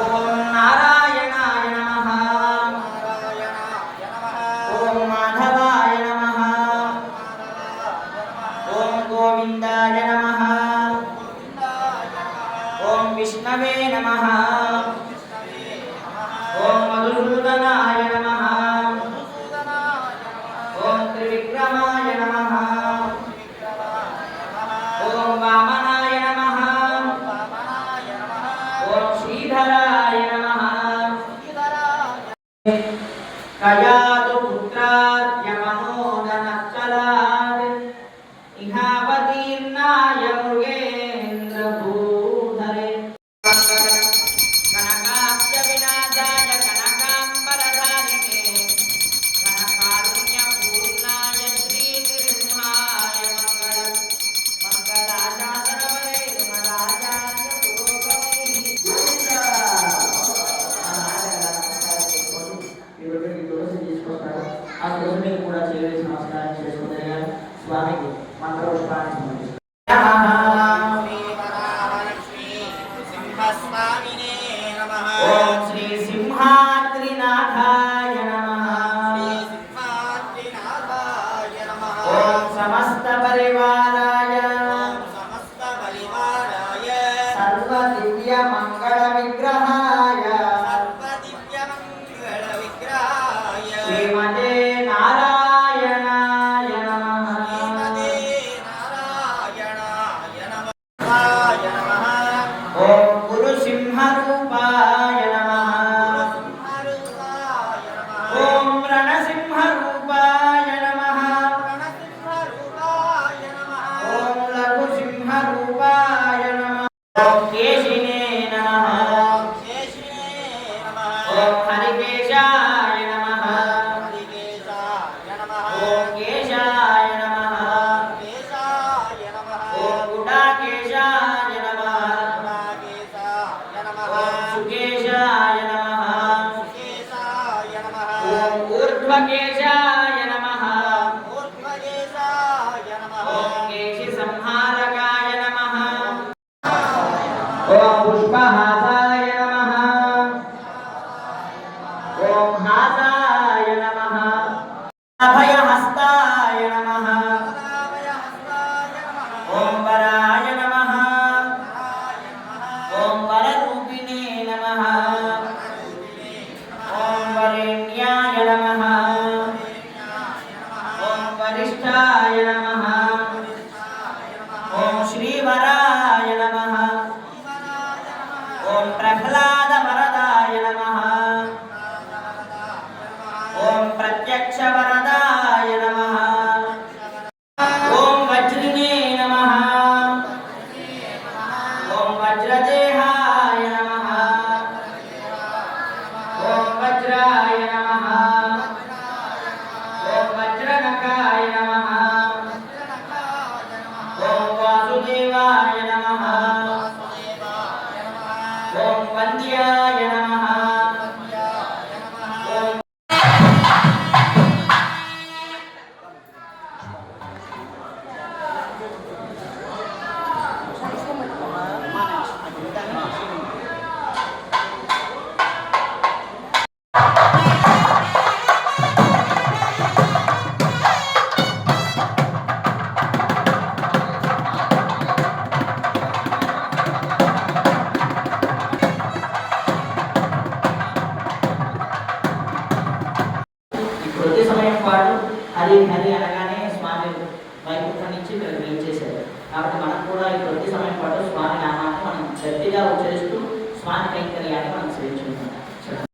ఓం నారాయణాయ నమః. ఓం మాధవాయ నమః. ఓం గోవిందాయ నమః. ఓం విష్ణవే నమః. ఓం మధుసూదనాయ నమః. ఓం త్రివిక్రమాయ నమః. ఓం వామనాయ నమః. ఓం శ్రీధరాయ నమః. కయాతు పుత్రాద్య మనోదనచ్చలాద్ ఇహావతీర్ణాయ మృగేంద్ర భూధరే కనకాబ్జ వినాశాయ కనకాంబరధారిణే కనకారుణ్య పూర్ణాయ శ్రీనృసింహాయ మంగళం మంగళాశాసనవరైర్మరాజాయ పురోగమై కూడా చేసి నమస్కారం చేసుకునే స్వామికి మంత్రోత్సవాన్ని సమర్పిస్తాం. ఓం శ్రీ సింహాద్రినాథాయ నమః. ఓం సమస్త పరివారాయ సర్వ దివ్య మంగళ విగ్రహాయ శ్రీమతే నారాయణాయ నమః. ఓం గురు సింహరూపాయ నమః. ఓం రణసింహరూపాయ నమః. ఓం లఘుసింహరూపాయ నమః. ఓం కేశినే నమః. ఓం హరికేశాయ నమః. ఓం కేశాయ నమః. ఓం గుడాకేశాయ నమః. ఓం సుకేశాయ నమః. ఓం ఊర్ధ్వకేశాయ నమః. ఓం కేశి సంహారకాయ నమః. ఓం పుష్పహాసాయ నమః. ఓం హాసాయ నమః. అభయహస్తాయ నమః. ఓం వరాయ నమః. ఓం వరరూపిణే నమః. ఓం వరేణ్యాయ నమః. ఓం వరిష్ఠాయ నమః. ఓం శ్రీవరాయ నమః. ఓం ప్రహ్లాద వరదాయ నమః. ఓం ప్రత్యక్ష వరదాయ నమః. ఓం వజ్రినే నమః. ఓం వజ్రదేహాయ నమః. ఓం వజ్రాయ నమః. ఓం వజ్రనకాయ నమః. ఓం వాసుదేవాయ నమః. ఓం వంద్యాయ నమః. ఓం కొద్ది సమయం పాటు హరి హరి అనగానే స్వామి వైకుంఠం నుంచి చేశారు. కాబట్టి మనం కూడా ఈ కొద్ది సమయం పాటు స్వామి నామాన్ని మనం గట్టిగా ఉచ్చరిస్తూ స్వామి కైంకర్యాన్ని మనం సేవించుకుంటాం.